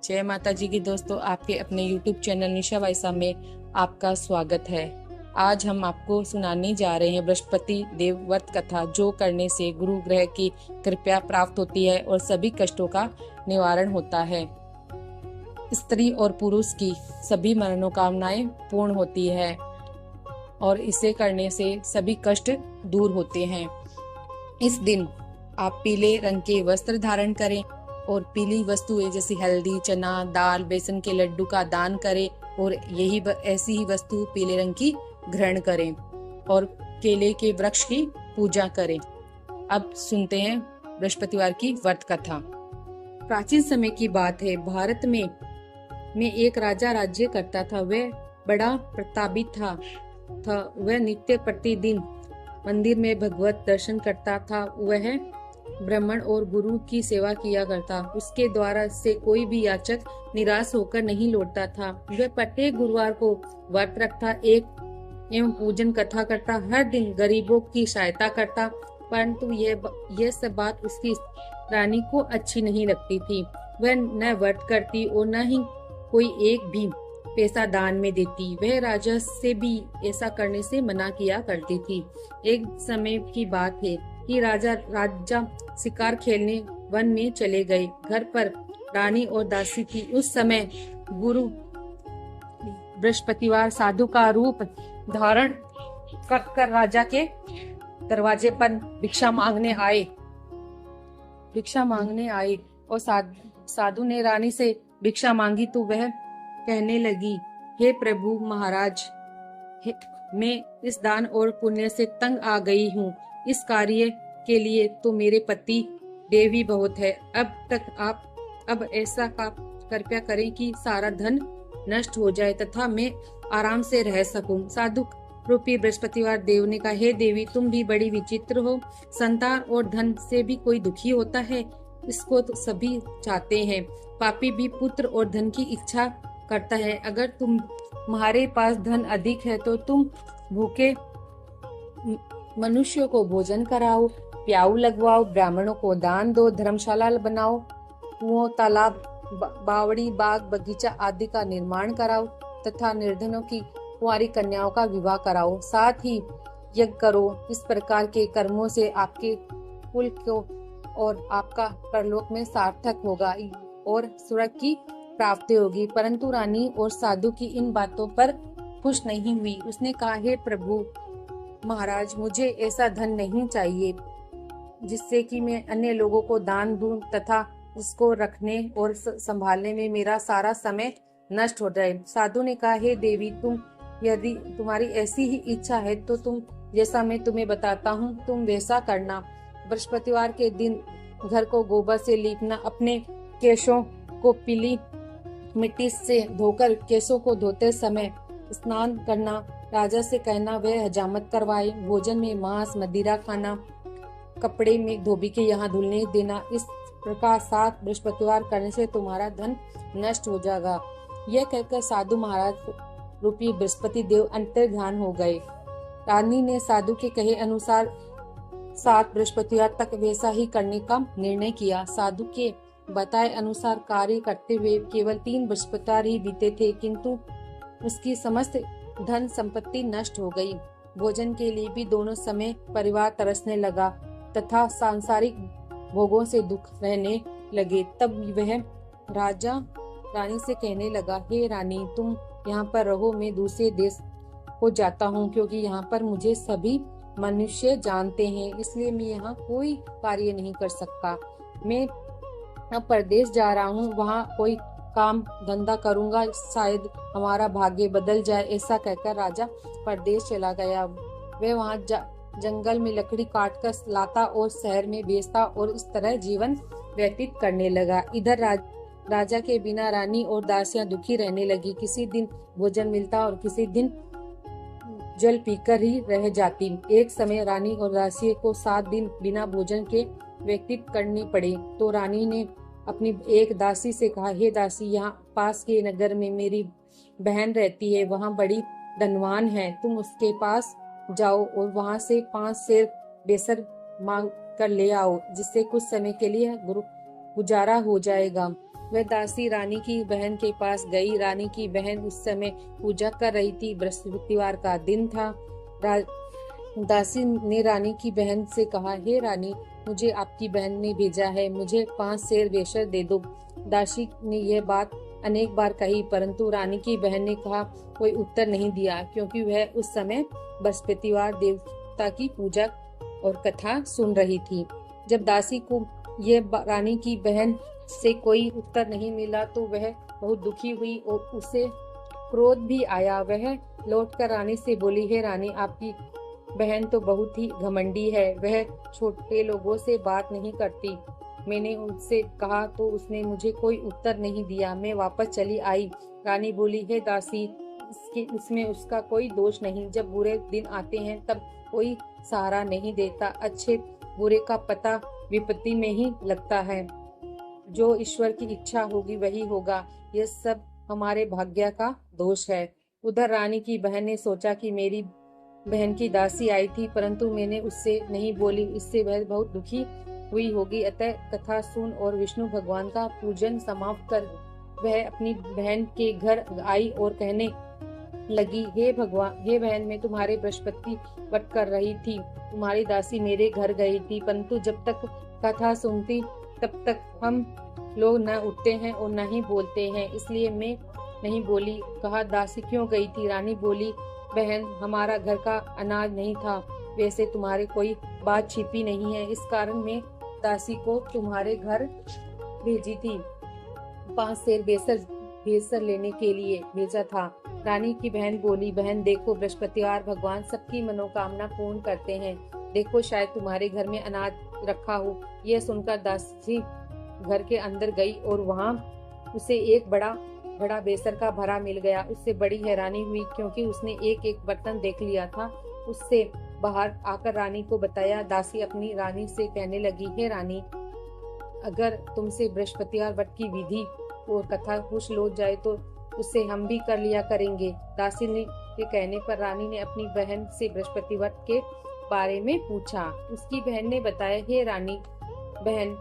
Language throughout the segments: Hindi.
जय माता जी की दोस्तों, आपके अपने YouTube चैनल निशा वाइसा में आपका स्वागत है। आज हम आपको सुनाने जा रहे हैं बृहस्पति देव व्रत कथा, जो करने से गुरु ग्रह की कृपा प्राप्त होती है और सभी कष्टों का निवारण होता है। स्त्री और पुरुष की सभी मनोकामनाएं पूर्ण होती है और इसे करने से सभी कष्ट दूर होते हैं। इस दिन आप पीले रंग के वस्त्र धारण करें और पीली वस्तुएं जैसे हल्दी, चना, दाल, बेसन के लड्डू का दान करें और ऐसी ही वस्तु पीले रंग की ग्रहण करें और केले के वृक्ष की पूजा करें। अब सुनते हैं बृहस्पतिवार की व्रत कथा। प्राचीन समय की बात है। भारत में एक राजा राज्य करता था। वह बड़ा प्रतापी था। वह नित्य प्रतिदिन मंदिर में भगवत दर्शन करता था। वह ब्राह्मण और गुरु की सेवा किया करता। उसके द्वारा से कोई भी याचक निराश होकर नहीं लौटता था। वह प्रत्येक गुरुवार को व्रत रखता, एक एवं पूजन कथा करता, हर दिन गरीबों की सहायता करता। परंतु यह सब बात उसकी रानी को अच्छी नहीं लगती थी। वह न व्रत करती और न ही कोई एक भी पैसा दान में देती। वह राजा से भी ऐसा करने से मना किया करती थी। एक समय की बात है कि राजा शिकार खेलने वन में चले गए। घर पर रानी और दासी थी। उस समय गुरु बृहस्पतिवार साधु का रूप धारण कर राजा के दरवाजे पर भिक्षा मांगने आए और साधु ने रानी से भिक्षा मांगी तो वह कहने लगी, हे प्रभु महाराज, मैं इस दान और पुण्य से तंग आ गई हूँ। इस कार्य के लिए तो मेरे पति देव ही बहुत है। अब ऐसा कृपया करें कि सारा धन नष्ट हो जाए तथा मैं आराम से रह सकूं। साधु रूपी बृहस्पतिवार देव ने कहा, हे देवी, तुम भी बड़ी विचित्र हो। संतान और धन से भी कोई दुखी होता है, इसको तो सभी चाहते हैं। पापी भी पुत्र और धन की इच्छा करता है। अगर तुम्हारे पास धन अधिक है तो तुम भूखे मनुष्यों को भोजन कराओ, प्याऊ लगवाओ, ब्राह्मणों को दान दो, धर्मशाला बनाओ, कुओं, तालाब, बावड़ी, बाग, बगीचा आदि का निर्माण कराओ तथा निर्धनों की कुंवारी कन्याओं का विवाह कराओ। साथ ही यज्ञ करो। इस प्रकार के कर्मों से आपके कुल को और आपका परलोक में सार्थक होगा और स्वर्ग की प्राप्ति होगी। परंतु रानी और साधु की इन बातों पर खुश नहीं हुई। उसने कहा, हे प्रभु महाराज, मुझे ऐसा धन नहीं चाहिए जिससे कि मैं अन्य लोगों को दान दूं तथा इसको रखने और संभालने में मेरा सारा समय नष्ट हो जाए। साधु ने कहा, हे देवी, यदि तुम्हारी ऐसी ही इच्छा है तो तुम जैसा मैं तुम्हें बताता हूँ तुम वैसा करना। बृहस्पतिवार के दिन घर को गोबर से लीपना, अपने केशों को पीली मिट्टी से धोकर केशों को धोते समय स्नान करना, राजा से कहना वह हजामत करवाए, भोजन में मांस मदिरा खाना, कपड़े में धोबी के यहाँ धुलने देना। इस प्रकार 7 बृहस्पतिवार करने से तुम्हारा धन नष्ट हो जाएगा। यह कहकर साधु महाराज रूपी बृहस्पति देव अंतर ध्यान हो गए। रानी ने साधु के कहे अनुसार 7 बृहस्पतिवार तक वैसा ही करने का निर्णय किया। साधु के बताए अनुसार कार्य करते हुए केवल 3 बृहस्पतिवार ही बीते थे, किंतु उसकी समस्त धन संपत्ति नष्ट हो गई। भोजन के लिए भी दोनों समय परिवार तरसने लगा तथा सांसारिक भोगों से दुख रहने लगे। तब वह राजा रानी से कहने लगा, हे रानी, तुम यहाँ पर रहो, मैं दूसरे देश को जाता हूँ, क्योंकि यहाँ पर मुझे सभी मनुष्य जानते हैं, इसलिए मैं यहाँ कोई कार्य नहीं कर सकता। मैं अब परदेश जा रहा हूँ, वहाँ कोई काम धंधा करूंगा, शायद हमारा भाग्य बदल जाए। ऐसा कहकर राजा परदेश चला गया। वह वहाँ जंगल में लकड़ी काटकर लाता और शहर में बेचता और इस तरह जीवन व्यतीत करने लगा। इधर राजा के बिना रानी और दासियां दुखी रहने लगी। किसी दिन भोजन मिलता और किसी दिन जल पीकर ही रह जाती। एक समय रानी और दासी को 7 दिन बिना भोजन के व्यतीत करने पड़े तो रानी ने अपनी एक दासी से कहा, हे दासी, यहाँ पास के नगर में मेरी बहन रहती है, वहाँ बड़ी धनवान है, तुम उसके पास जाओ और वहाँ से 5 सेर बेसर मांग कर ले आओ, जिससे कुछ समय के लिए गुजारा हो जाएगा। वह दासी रानी की बहन के पास गई। रानी की बहन उस समय पूजा कर रही थी। बृहस्पतिवार का दिन था। दासी ने रानी की बहन से कहा, हे रानी, मुझे आपकी बहन ने भेजा है, मुझे 5 शेर बेशर दे दो। दासी ने यह बात अनेक बार कही, परंतु रानी की बहन ने कहा कोई उत्तर नहीं दिया, क्योंकि वह उस समय बृहस्पतिवार देवता की पूजा और कथा सुन रही थी। जब दासी को यह रानी की बहन से कोई उत्तर नहीं मिला तो वह बहुत दुखी हुई और उसे क्रोध भी आया। वह लौटकर रानी से बोली, हे रानी, आपकी बहन तो बहुत ही घमंडी है, वह छोटे लोगों से बात नहीं करती। मैंने उससे कहा तो उसने मुझे कोई उत्तर नहीं दिया, मैं वापस चली आई। रानी बोली, हे दासी, इसमें उसका कोई दोष नहीं। जब बुरे दिन आते हैं तब कोई सहारा नहीं देता। अच्छे बुरे का पता विपत्ति में ही लगता है। जो ईश्वर की इच्छा होगी वही होगा। यह सब हमारे भाग्य का दोष है। उधर रानी की बहन ने सोचा कि मेरी बहन की दासी आई थी, परंतु मैंने उससे नहीं बोली, इससे वह बहुत दुखी हुई होगी। अतः कथा सुन और विष्णु भगवान का पूजन समाप्त कर वह अपनी बहन के घर आई और कहने लगी, हे भगवान, हे बहन, मैं तुम्हारे बृहस्पति व्रत कर रही थी। तुम्हारी दासी मेरे घर गई थी, परंतु जब तक कथा सुनती तब तक हम लोग न उठते हैं और न ही बोलते हैं, इसलिए मैं नहीं बोली। कहा, दासी क्यों गई थी? रानी बोली, बहन, हमारा घर का अनाज नहीं था। वैसे तुम्हारे कोई बात छिपी नहीं है, इस कारण मैं दासी को तुम्हारे घर भेजी थी। 5 शेर बेसर लेने के लिए भेजा था। रानी की बहन बोली, बहन देखो, बृहस्पतिवार भगवान सबकी मनोकामना पूर्ण करते हैं। देखो, शायद तुम्हारे घर में अनाज रखा हो। यह सुनकर दासी घर के अंदर गई और वहां उसे एक बड़ा बेसर का भरा मिल गया। उससे बड़ी हैरानी हुई, क्योंकि उसने एक एक बर्तन देख लिया था। उससे बाहर आकर रानी को बताया। दासी अपनी रानी से कहने लगी, हे रानी, अगर तुमसे बृहस्पतिवार व्रत की विधि और कथा कुछ लौट जाए तो उससे हम भी कर लिया करेंगे। दासी ने के कहने पर रानी ने अपनी बहन से बृहस्पति व्रत के बारे में पूछा। उसकी बहन ने बताया, हे रानी बहन,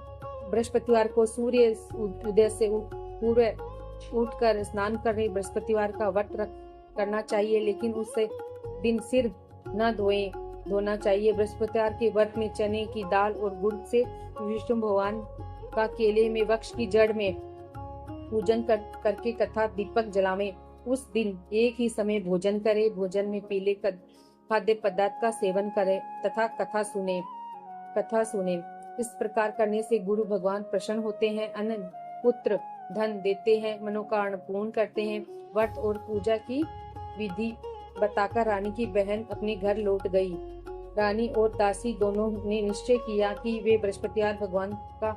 बृहस्पतिवार को सूर्य उदय से पूर्व उठकर स्नान करने बृहस्पतिवार का व्रत करना चाहिए, लेकिन उससे दिन सिर न धोना चाहिए। बृहस्पतिवार के व्रत में चने की दाल और गुड़ से विष्णु भगवान का केले में वृक्ष की जड़ में पूजन करके तथा दीपक जलावे। उस दिन एक ही समय भोजन करे। भोजन में पीले खाद्य पदार्थ का सेवन करे तथा कथा सुने। इस प्रकार करने से गुरु भगवान प्रसन्न होते हैं, अन्न पुत्र धन देते हैं, मनोकामना पूर्ण करते हैं। व्रत और पूजा की विधि बताकर रानी की बहन अपने घर लौट गई। रानी और दासी दोनों ने निश्चय किया कि वे बृहस्पतिवार भगवान का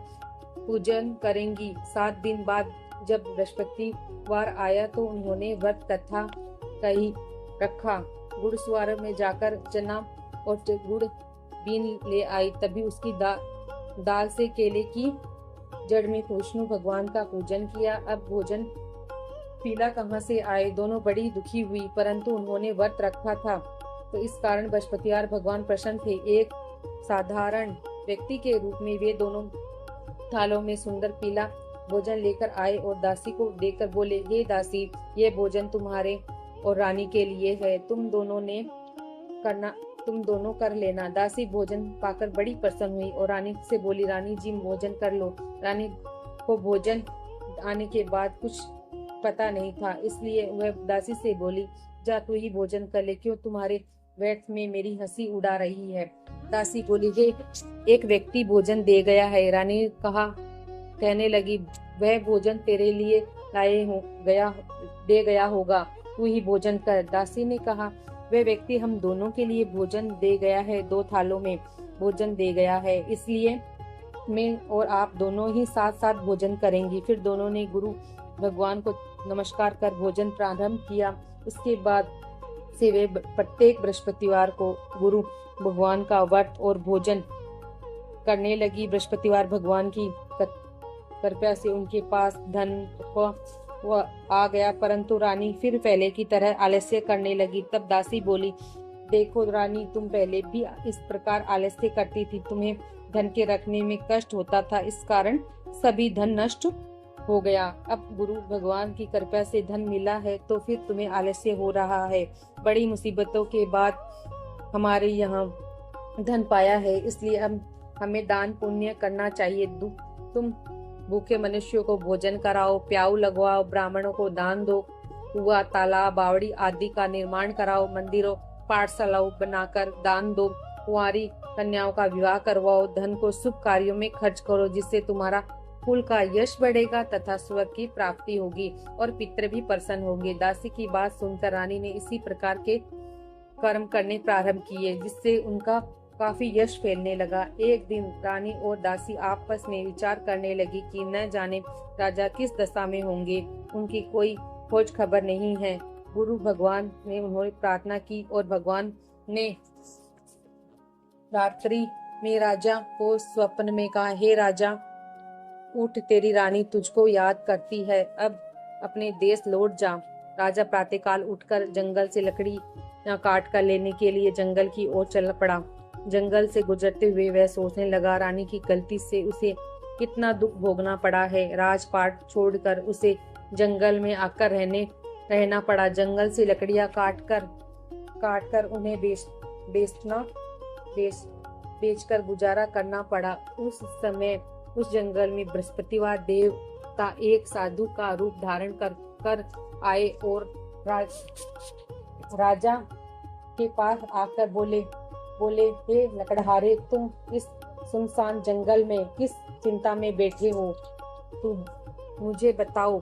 पूजन करेंगी। 7 दिन बाद जब बृहस्पतिवार आया तो उन्होंने व्रत कथा कही रखा। गुरुद्वारे में जाकर चना और गुड़ बीन ले आई। तभी उसकी दाल से केले की जड़ में विष्णु भगवान का पूजन किया। अब भोजन पीला कहाँ से आए? दोनों बड़ी दुखी हुई, परंतु उन्होंने व्रत रखा था तो इस कारण बृहस्पतिवार भगवान प्रसन्न थे। एक साधारण व्यक्ति के रूप में वे दोनों थालों में सुंदर पीला भोजन लेकर आए और दासी को देकर बोले, हे दासी, ये भोजन तुम्हारे और रानी के लिए है, तुम दोनों कर लेना। दासी भोजन पाकर बड़ी प्रसन्न हुई और रानी से बोली, रानी जी, भोजन कर लो। रानी को भोजन आने के बाद कुछ पता नहीं था, इसलिए वह दासी से बोली, जा तू ही भोजन कर ले, क्यों तुम्हारे व्यर्थ में मेरी हंसी उड़ा रही है। दासी बोली, हे, एक व्यक्ति भोजन दे गया है। रानी कहने लगी, वह भोजन तेरे लिए दे गया होगा, तू ही भोजन कर। दासी ने कहा, वह व्यक्ति हम दोनों के लिए भोजन दे गया है, 2 थालों में भोजन दे गया है, इसलिए मैं और आप दोनों ही साथ साथ भोजन करेंगी। फिर दोनों ने गुरु भगवान को नमस्कार कर भोजन प्रारंभ किया। उसके बाद से वे प्रत्येक बृहस्पतिवार को गुरु भगवान का व्रत और भोजन करने लगी। बृहस्पतिवार भगवान की कृपा से उनके पास धन आ गया, परंतु रानी फिर पहले की तरह आलस्य करने लगी। तब दासी बोली, देखो रानी, तुम पहले भी इस प्रकार आलस्य करती थी, तुम्हें धन के रखने में कष्ट होता था, इस कारण सभी धन नष्ट हो गया। अब गुरु भगवान की कृपा से धन मिला है तो फिर तुम्हें आलस्य हो रहा है। बड़ी मुसीबतों के बाद हमारे यहाँ धन पाया है, इसलिए अब हमें दान पुण्य करना चाहिए। तुम भूखे मनुष्यों को भोजन कराओ, प्याऊ लगवाओ, ब्राह्मणों को दान दो, कुआं, तालाब, बावड़ी आदि का निर्माण कराओ, मंदिरों पाठशालाओं बनाकर दान दो, कुंवारी कन्याओं का विवाह करवाओ, धन को शुभ कार्यों में खर्च करो, जिससे तुम्हारा कुल का यश बढ़ेगा तथा स्वर्ग की प्राप्ति होगी और पितृ भी प्रसन्न होंगे। दासी की बात सुनकर रानी ने इसी प्रकार के कर्म करने प्रारंभ किए, जिससे उनका काफी यश फैलने लगा। एक दिन रानी और दासी आपस में विचार करने लगी कि न जाने राजा किस दशा में होंगे, उनकी कोई खोज खबर नहीं है। गुरु भगवान ने उन्होंने प्रार्थना की और भगवान ने रात्रि में राजा को स्वप्न में कहा, हे राजा उठ, तेरी रानी तुझको याद करती है, अब अपने देश लौट जा। राजा प्रातःकाल उठकर जंगल से लकड़ी काट कर लेने के लिए जंगल की ओर चल पड़ा। जंगल से गुजरते हुए वह सोचने लगा, रानी की गलती से उसे कितना दुख भोगना पड़ा है। राजपाट छोड़कर उसे जंगल में आकर रहना पड़ा। जंगल से लकड़ियां काट कर उन्हें बेचकर गुजारा करना पड़ा। उस समय उस जंगल में बृहस्पतिवार देवता एक साधु का रूप धारण कर आए और राजा के पास आकर बोले, हे लकड़हारे, तुम इस सुनसान जंगल में किस चिंता में बैठे हो, तुम मुझे बताओ।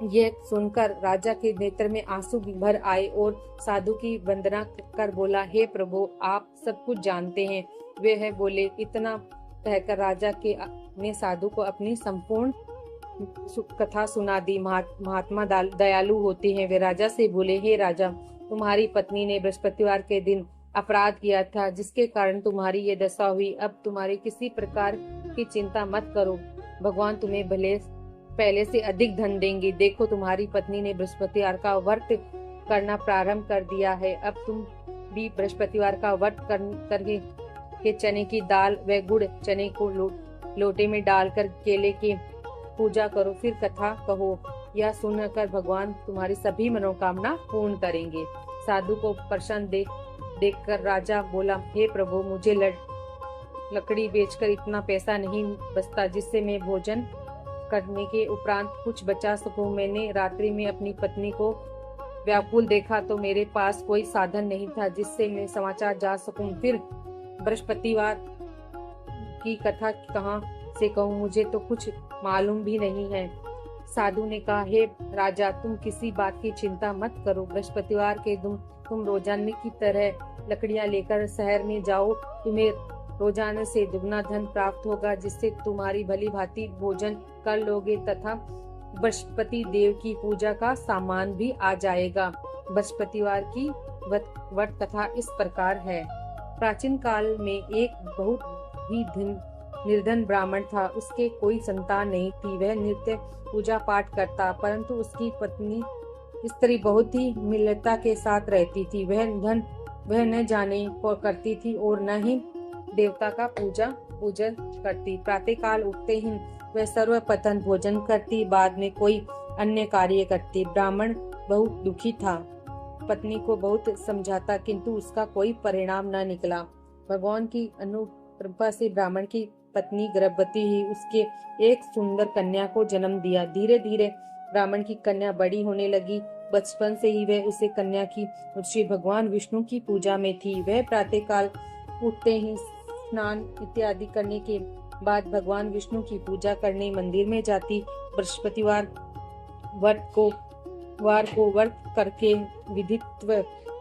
यह सुनकर राजा के नेत्र में आंसू भर आए और साधु की वंदना कर बोला, हे प्रभु, आप सब कुछ जानते हैं। वे है बोले। इतना कहकर राजा ने साधु को अपनी संपूर्ण कथा सुना दी। महात्मा दयालु होते हैं। वे राजा से बोले, हे राजा, तुम्हारी पत्नी ने बृहस्पतिवार के दिन अपराध किया था, जिसके कारण तुम्हारी ये दशा हुई। अब तुम्हारी किसी प्रकार की चिंता मत करो, भगवान तुम्हें पहले से अधिक धन देंगे। देखो, तुम्हारी पत्नी ने बृहस्पतिवार का व्रत करना प्रारंभ कर दिया है। अब तुम भी बृहस्पतिवार का व्रत करके चने की दाल व गुड़ चने को लोटे में डालकर केले की पूजा करो, फिर कथा कहो। यह सुनकर भगवान तुम्हारी सभी मनोकामना पूर्ण करेंगे। साधु को प्रसन्न देखकर राजा बोला, हे प्रभु, मुझे लकड़ी बेचकर इतना पैसा नहीं बचता जिससे मैं भोजन करने के उपरांत कुछ बचा सकूं। मैंने रात्रि में अपनी पत्नी को व्याकुल देखा तो मेरे पास कोई साधन नहीं था जिससे मैं समाचार जा सकूं। फिर बृहस्पतिवार की कथा कहाँ से कहूँ, मुझे तो कुछ मालूम भी नहीं है। साधु ने कहा, हे राजा, तुम किसी बात की चिंता मत करो। बृहस्पतिवार के दिन तुम रोजाने की तरह लकड़ियां लेकर शहर में जाओ। तुम्हें रोजाना से दुगना धन प्राप्त होगा, जिससे तुम्हारी भली भांति भोजन कर लोगे तथा बृहस्पति देव की पूजा का सामान भी आ जाएगा। बृहस्पतिवार की व्रत कथा इस प्रकार है। प्राचीन काल में एक बहुत ही निर्धन ब्राह्मण था। उसके कोई संतान नहीं थी। वह नित्य पूजा पाठ करता, परंतु उसकी पत्नी स्त्री बहुत ही मिलता के साथ रहती थी। वह न जाने को करती थी और न ही देवता का पूजन करती। प्रातःकाल उठते ही वह सर्वप्रथम भोजन करती, बाद में कोई अन्य कार्य करती। ब्राह्मण बहुत दुखी था। पत्नी को बहुत समझाता, किंतु उसका कोई परिणाम न निकला। भगवान की अनुकृपा से ब्राह्मण की पत्नी गर्भवती ही उसके एक सुंदर कन्या को जन्म दिया। धीरे धीरे ब्राह्मण की कन्या बड़ी होने लगी। बचपन से ही वह उसे कन्या की रुचि भगवान विष्णु की पूजा में थी। वह प्रातःकाल उठते ही स्नान इत्यादि करने के बाद भगवान विष्णु की पूजा करने मंदिर में जाती। बृहस्पतिवार को व्रत करके विधित्व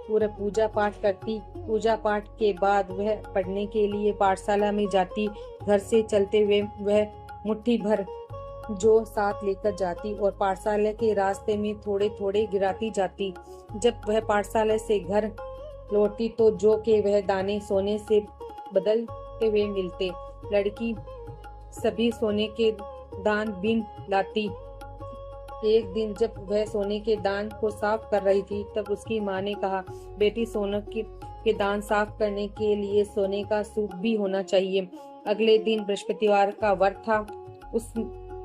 पूरा पूजा पाठ करती। पूजा पाठ के बाद वह पढ़ने के लिए पाठशाला में जाती। घर से चलते हुए वह मुट्ठी भर जो साथ लेकर जाती और पाठशाला के रास्ते में थोड़े थोड़े गिराती जाती। जब वह पाठशाला से घर लौटती तो जो के वह दाने सोने से बदलते हुए मिलते। लड़की सभी सोने के दान बीन लाती। एक दिन जब वह सोने के दान को साफ कर रही थी तब उसकी माँ ने कहा, बेटी, सोने के दान साफ करने के लिए सोने का सूप भी होना चाहिए। अगले दिन बृहस्पतिवार का व्रत था।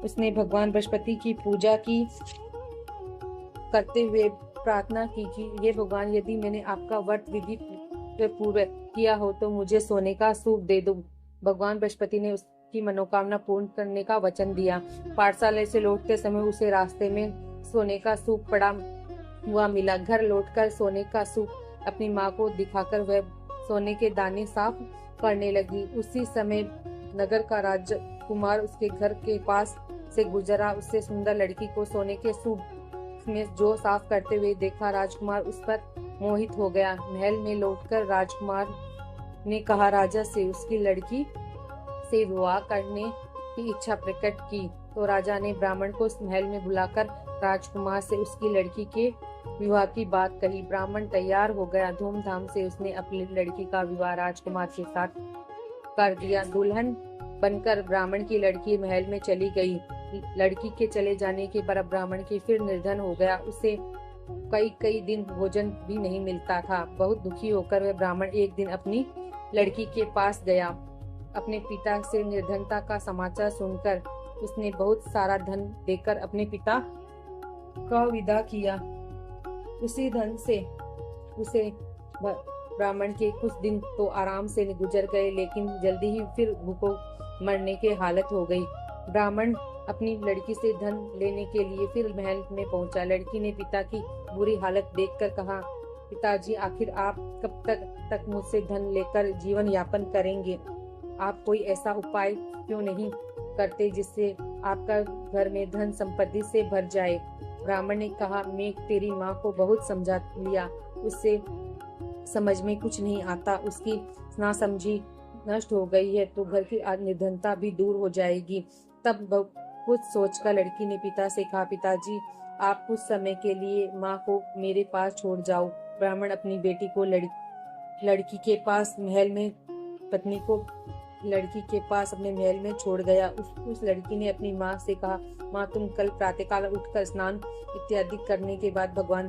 उसने भगवान बृहस्पति की पूजा की, करते हुए प्रार्थना की कि ये भगवान, यदि मैंने आपका व्रत विधि पूर्वक किया हो तो मुझे सोने का सूप दे दो। भगवान बृहस्पति ने उसकी मनोकामना पूर्ण करने का वचन दिया। पाठशाला से लौटते समय उसे रास्ते में सोने का सूप पड़ा हुआ मिला। घर लौटकर सोने का सूप अपनी माँ को दिखाकर वह सोने के दाने साफ करने लगी। उसी समय नगर का राजकुमार उसके घर के पास से गुजरा। उससे सुंदर लड़की को सोने के सूप में जो साफ करते हुए देखा, राजकुमार उस पर मोहित हो गया। महल में लौटकर राजकुमार ने कहा राजा से उसकी लड़की से विवाह करने की इच्छा प्रकट की। तो राजा ने ब्राह्मण को महल में बुलाकर राजकुमार से उसकी लड़की के विवाह की बात कही। ब्राह्मण तैयार हो गया। धूमधाम से उसने अपनी लड़की का विवाह राजकुमार के साथ कर दिया। दुल्हन बनकर ब्राह्मण की लड़की महल में चली गई। लड़की के चले जाने के बाद ब्राह्मण की फिर निर्धन हो गया। उसे कई दिन भोजन भी नहीं मिलता था। बहुत दुखी होकर वह ब्राह्मण एक दिन अपनी लड़की के पास गया। अपने पिता से निर्धनता का समाचार सुनकर उसने बहुत सारा धन देकर अपने पिता का विदा किया। उसी धन से उसे ब्राह्मण के कुछ दिन तो आराम से गुजर गए, लेकिन जल्दी ही फिर भूखों मरने की हालत हो गई। ब्राह्मण अपनी लड़की से धन लेने के लिए फिर महल में पहुंचा। लड़की ने पिता की बुरी हालत देखकर कहा, पिताजी, आखिर आप कब तक मुझसे धन लेकर जीवन यापन करेंगे? आप कोई ऐसा उपाय क्यों नहीं करते जिससे आपका घर में धन संपत्ति से भर जाए? ब्राह्मण ने कहा, मैं तेरी माँ को बहुत समझा लिया, उससे समझ में कुछ नहीं आता। उसकी नासमझी नष्ट हो गई है तो घर की निर्धनता भी दूर हो जाएगी। तब कुछ सोचकर लड़की ने पिता से कहा, पिताजी, आप कुछ समय के लिए माँ को मेरे पास छोड़ जाओ। ब्राह्मण अपनी बेटी को लड़की के पास महल में पत्नी को लड़की के पास अपने महल में छोड़ गया। उस लड़की ने अपनी माँ से कहा, माँ, तुम कल प्रातःकाल उठकर स्नान इत्यादि करने के बाद भगवान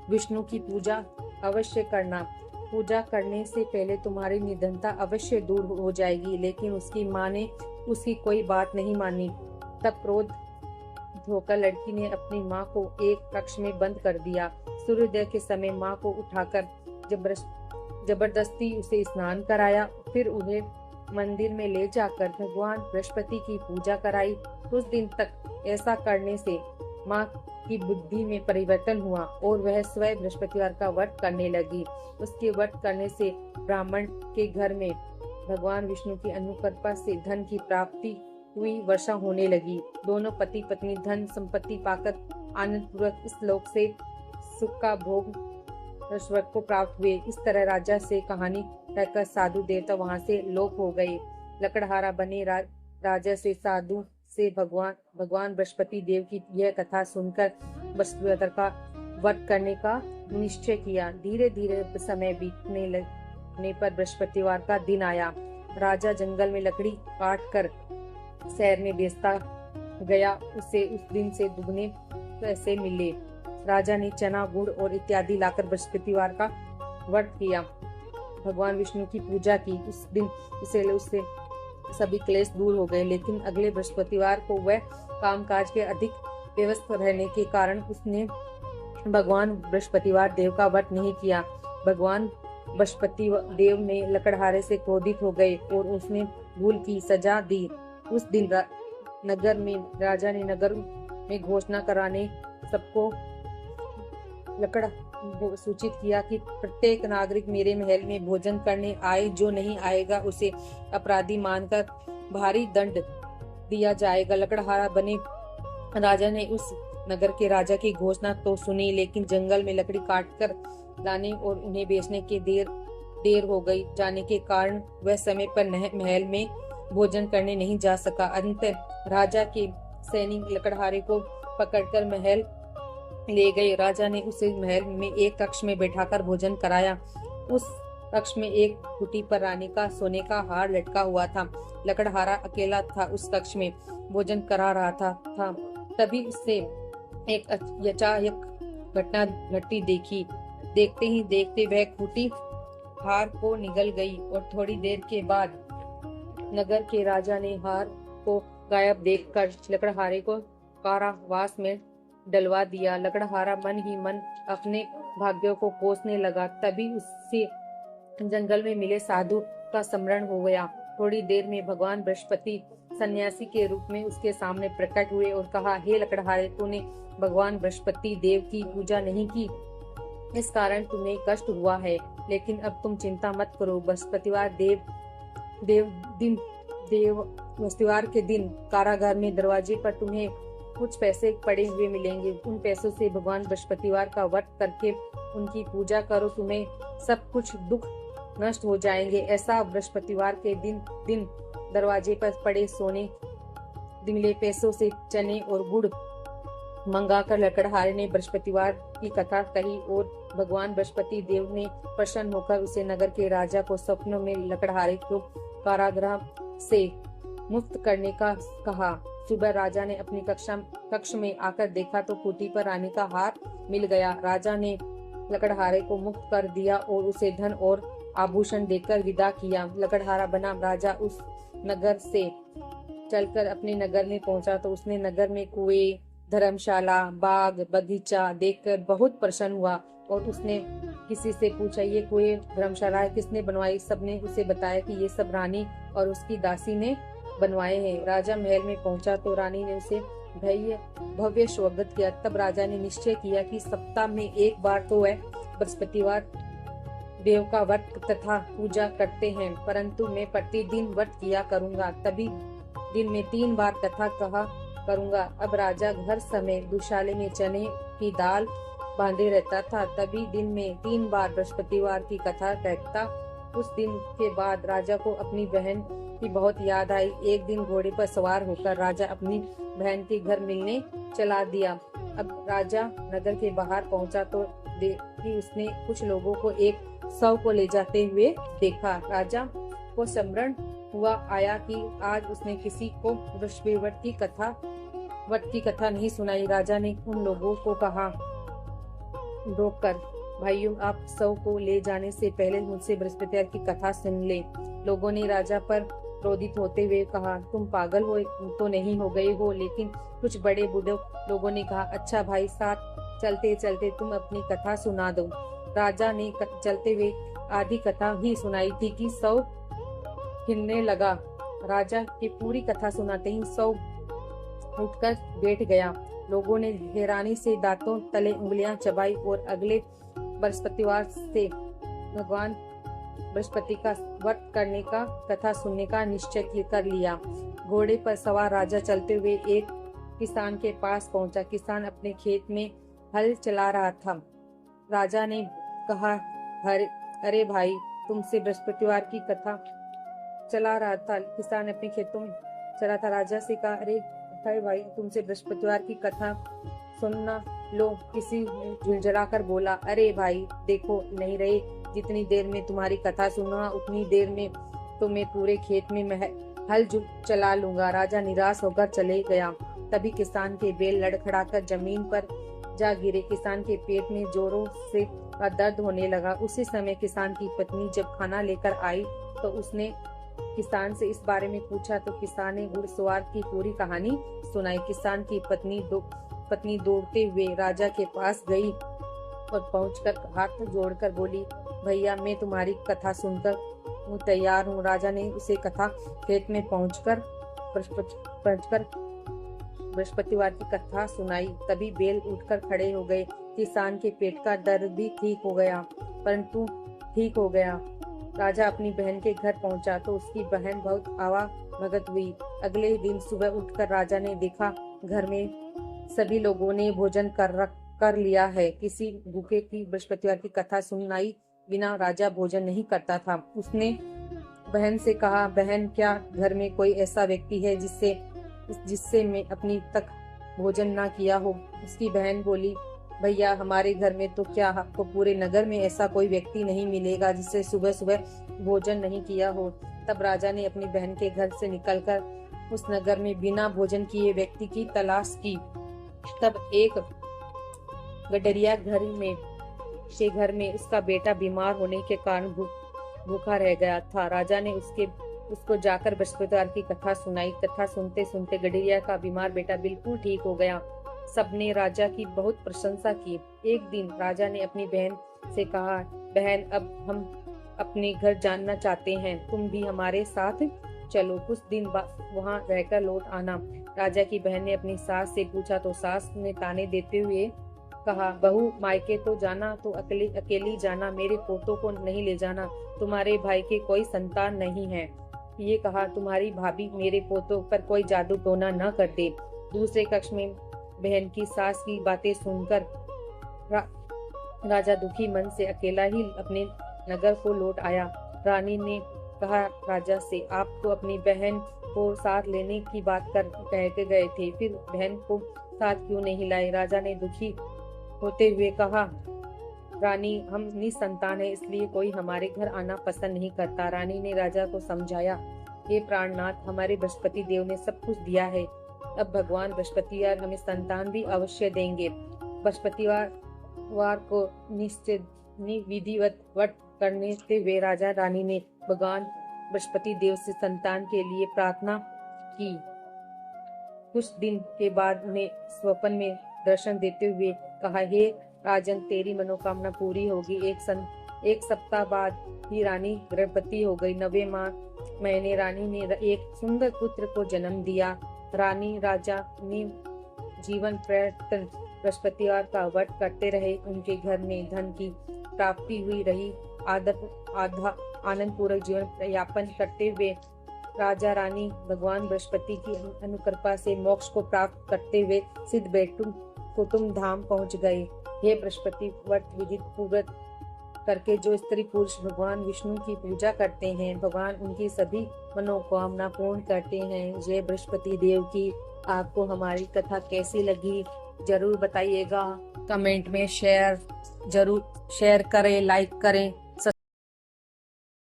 विष्णु की पूजा अवश्य करना। पूजा करने से पहले तुम्हारी निर्धनता अवश्य दूर हो जाएगी। लेकिन उसकी माँ ने उसकी कोई बात नहीं मानी। तब क्रोध होकर लड़की ने अपनी माँ को एक कक्ष में बंद कर दिया। सूर्योदय के समय माँ को उठाकर जबरदस्ती उसे स्नान कराया। फिर उन्हें मंदिर में ले जाकर भगवान बृहस्पति की पूजा कराई। कुछ दिन तक ऐसा करने से माँ की बुद्धि में परिवर्तन हुआ और वह स्वयं बृहस्पतिवार का व्रत करने लगी। उसके व्रत करने से ब्राह्मण के घर में भगवान विष्णु की अनुकृपा से धन की प्राप्ति हुई, वर्षा होने लगी। दोनों पति पत्नी धन संपत्ति पाकर आनंद पूर्वक इस लोक से सुख का भोग स्वर्ग को प्राप्त हुए। इस तरह राजा से कहानी कहकर साधु देवता वहां से लोप हो गए। लकड़हारा बने राजा से साधु से भगवान बृहस्पति देव की यह कथा सुनकर बृहस्पतिवार का व्रत करने का निश्चय किया। धीरे धीरे समय बीतने लगने पर बृहस्पतिवार का दिन आया। राजा जंगल में लकड़ी काट कर शहर में बेचता गया। उसे उस दिन से दुगने पैसे मिले। राजा ने चना, गुड़ और इत्यादि लाकर बृहस्पतिवार का व्रत किया, भगवान विष्णु की पूजा की। उस दिन उससे सभी क्लेश दूर हो गए। लेकिन अगले बृहस्पतिवार को वह कामकाज के अधिक व्यस्त रहने के कारण उसने भगवान बृहस्पतिवार देव का व्रत नहीं किया। भगवान बृहस्पति देव ने लकड़हारे से क्रोधित हो गए और उसने भूल की सजा दी। उस दिन राजा ने नगर में घोषणा कराने सबको सूचित किया कि प्रत्येक नागरिक मेरे महल में भोजन करने आए। जो नहीं आएगा उसे अपराधी मानकर भारी दंड दिया जाएगा। लकड़हारा बने राजा ने उस नगर के राजा की घोषणा तो सुनी, लेकिन जंगल में लकड़ी काटकर लाने और उन्हें बेचने के देर हो गई जाने के कारण वह समय पर महल में भोजन करने नहीं जा सका। अंत राजा के सैनिक लकड़हारे को पकड़कर महल ले गए। राजा ने उसे महल में एक कक्ष में बैठाकर भोजन कराया। उस कक्ष में एक कुटी पर रानी का सोने का हार लटका हुआ था। लकड़हारा अकेला था, उस कक्ष में भोजन करा रहा था। तभी उससे एक अचानक घटना घटी देखी। देखते ही देखते वह कुटी हार को निगल गई और थोड़ी देर के बाद नगर के राजा ने हार को गायब देखकर लकड़हारे को कारावास में डलवा दिया। लकड़हारा मन ही मन अपने भाग्यों को कोसने लगा। तभी उससे जंगल में मिले साधु का स्मरण हो गया। थोड़ी देर में भगवान बृहस्पति सन्यासी के रूप में उसके सामने प्रकट हुए और कहा, हे लकड़हारे, तूने भगवान बृहस्पति देव की पूजा नहीं की, इस कारण तुम्हें कष्ट हुआ है। लेकिन अब तुम चिंता मत करो। बृहस्पतिवार बृहस्पतिवार के दिन कारागार में दरवाजे पर तुम्हें कुछ पैसे पड़े हुए मिलेंगे। उन पैसों से भगवान बृहस्पतिवार का व्रत करके उनकी पूजा करो, तुम्हें सब कुछ दुख नष्ट हो जाएंगे। ऐसा बृहस्पतिवार के दिन दरवाजे पर पड़े सोने मिले पैसों से चने और गुड़ मंगाकर लकड़हारे ने बृहस्पतिवार की कथा कही और भगवान बृहस्पति देव ने प्रसन्न होकर उसे नगर के राजा को स्वप्नों में लकड़हारे को कारागृह से मुक्त करने का कहा। सुबह राजा ने अपनी कक्ष में आकर देखा तो खूंटी पर रानी का हार मिल गया। राजा ने लकड़हारे को मुक्त कर दिया और उसे धन और आभूषण देकर विदा किया। लकड़हारा बनाम राजा उस नगर से चलकर अपने नगर में पहुंचा तो उसने नगर में कुएं, धर्मशाला, बाग, बगीचा देखकर बहुत प्रसन्न हुआ और उसने किसी से पूछा, ये कुएं, धर्मशाला किसने बनवाई? सबने उसे बताया कि ये सब रानी और उसकी दासी ने बनवाए हैं। राजा महल में पहुंचा तो रानी ने उसे भव्य स्वागत किया। तब राजा ने निश्चय किया कि सप्ताह में एक बार तो वह बृहस्पतिवार देव का व्रत तथा पूजा करते हैं, परंतु मैं प्रतिदिन व्रत किया करूंगा। तभी दिन में 3 बार कथा कहा करूंगा। अब राजा हर समय दुशाले में चने की दाल बांधे रहता था। तभी दिन में 3 बार बृहस्पतिवार की कथा कहता। उस दिन के बाद राजा को अपनी बहन की बहुत याद आई। एक दिन घोड़े पर सवार होकर राजा अपनी बहन के घर मिलने चला दिया। अब राजा नगर के बाहर पहुंचा तो कि उसने कुछ लोगों को एक शव को ले जाते हुए देखा। राजा को स्मरण हुआ आया कि आज उसने किसी को व्रत की कथा नहीं सुनाई। राजा ने उन लोगों को कहा, रोककर, भाइयों, आप शव को ले जाने से पहले मुझसे बृहस्पतिवार की कथा सुन ले। लोगों ने राजा पर क्रोधित होते हुए कहा, तुम पागल हो तो नहीं हो गए हो? लेकिन कुछ बड़े बूढ़े लोगों ने कहा, अच्छा भाई, साथ चलते चलते तुम अपनी कथा सुना दो। राजा ने चलते हुए आधी कथा ही सुनाई थी कि शव हिलने लगा। राजा की पूरी कथा सुनाते ही शव उठकर बैठ गया। लोगों ने हैरानी से दांतों तले उंगलियां चबाई और अगले बृहस्पतिवार से भगवान बृहस्पति का व्रत करने का कथा सुनने का निश्चय कर लिया। घोड़े पर सवार राजा चलते हुए एक किसान के पास पहुंचा। किसान अपने खेत में हल चला रहा था। राजा ने कहा, अरे भाई, तुमसे बृहस्पतिवार की कथा चला रहा था। किसान अपने खेतों में चला था। राजा से कहा, अरे भाई, तुमसे बृहस्पतिवार की कथा सुनना लो। किसी ने झुंझला कर बोला, अरे भाई, देखो नहीं रहे, जितनी देर में तुम्हारी कथा सुनूंगा उतनी देर में तो मैं पूरे खेत में हल चला लूंगा। राजा निराश होकर चले गया। तभी किसान के बैल लड़खड़ाकर जमीन पर जा गिरे। किसान के पेट में जोरों से दर्द होने लगा। उसी समय किसान की पत्नी जब खाना लेकर आई तो उसने किसान से इस बारे में पूछा तो किसान ने घुड़सवार की पूरी कहानी सुनाई। किसान की पत्नी दौड़ते हुए राजा के पास गई और पहुंचकर हाथ जोड़कर बोली, भैया, मैं तुम्हारी कथा सुनकर तैयार हूँ। राजा ने उसे कथा खेत में पहुंचकर बृहस्पतिवार की कथा सुनाई। तभी बैल उठकर खड़े हो गए। किसान के पेट का दर्द भी ठीक हो गया। राजा अपनी बहन के घर पहुंचा तो उसकी बहन बहुत आवाभगत हुई। अगले दिन सुबह उठकर राजा ने देखा घर में सभी लोगों ने भोजन कर लिया है। किसी भूखे की बृहस्पतिवार की कथा सुनाई बिना राजा भोजन नहीं करता था। उसने बहन से कहा, बहन, क्या घर में कोई ऐसा व्यक्ति है जिससे मैं अपनी तक भोजन ना किया हो? उसकी बहन बोली, भैया, हमारे घर में तो क्या, आपको पूरे नगर में ऐसा कोई व्यक्ति नहीं मिलेगा जिससे सुबह सुबह भोजन नहीं किया हो। तब राजा ने अपनी बहन के घर से निकलकर उस नगर में बिना भोजन किए व्यक्ति की तलाश की। तब एक गडरिया घर में उसका बेटा बीमार होने के कारण भूखा रह गया था। राजा ने उसके उसको जाकर बृहस्पतिवार की कथा सुनाई। कथा सुनते सुनते गडरिया का बीमार बेटा बिल्कुल ठीक हो गया। सबने राजा की बहुत प्रशंसा की। एक दिन राजा ने अपनी बहन से कहा, बहन, अब हम अपने घर जानना चाहते हैं, तुम भी हमारे साथ चलो, कुछ दिन वहां रहकर लौट आना। राजा की बहन ने अपनी सास से पूछा तो सास ने ताने देते हुए कहा, बहू, मायके तो जाना तो अकेली जाना, मेरे पोतों को नहीं ले जाना, तुम्हारे भाई के कोई संतान नहीं है। ये कहा, तुम्हारी भाभी मेरे पोतों पर कोई जादू टोना न कर दे। दूसरे कक्ष में बहन की सास की बातें सुनकर राजा दुखी मन से अकेला ही अपने नगर को लौट आया। रानी ने कहा, राजा से, आप तो अपनी बहन को साथ लेने की बात कह के गए थे, फिर बहन को साथ क्यों नहीं लाए? राजा ने दुखी होते हुए कहा, रानी, हम निसंतान है, इसलिए कोई हमारे घर आना पसंद नहीं करता। रानी ने राजा को समझाया, हे प्राणनाथ, हमारे बृहस्पति देव ने सब कुछ दिया है, अब भगवान बृहस्पतिवार हमें संतान भी अवश्य देंगे। बृहस्पतिवार को निश्चित विधिवत व्रत करने से वे राजा रानी ने भगवान बृहस्पति देव से संतान के लिए प्रार्थना की। कुछ दिन के बाद उन्हें स्वप्न में दर्शन देते हुए कहा, हे राजन, तेरी मनोकामना पूरी होगी। एक सप्ताह बाद ही रानी गर्भवती हो गई। 9वें महीने रानी ने एक सुंदर पुत्र को जन्म दिया। रानी राजा ने जीवन पर्यंत बृहस्पतिवार का व्रत करते रहे। उनके घर में धन की प्राप्ति हुई रही। आनंद पूर्वक जीवन यापन करते हुए राजा रानी भगवान बृहस्पति की अनुकृपा से मोक्ष को प्राप्त करते हुए सिद्ध बैकुंठ कुटुम्ब धाम पहुंच गए। ये बृहस्पति व्रत विधि पूर्वक करके जो स्त्री पुरुष भगवान विष्णु की पूजा करते हैं, भगवान उनकी सभी मनोकामना पूर्ण करते हैं। जय बृहस्पति देव की। आपको हमारी कथा कैसी लगी जरूर बताइएगा। कमेंट में जरूर शेयर करें, लाइक करें।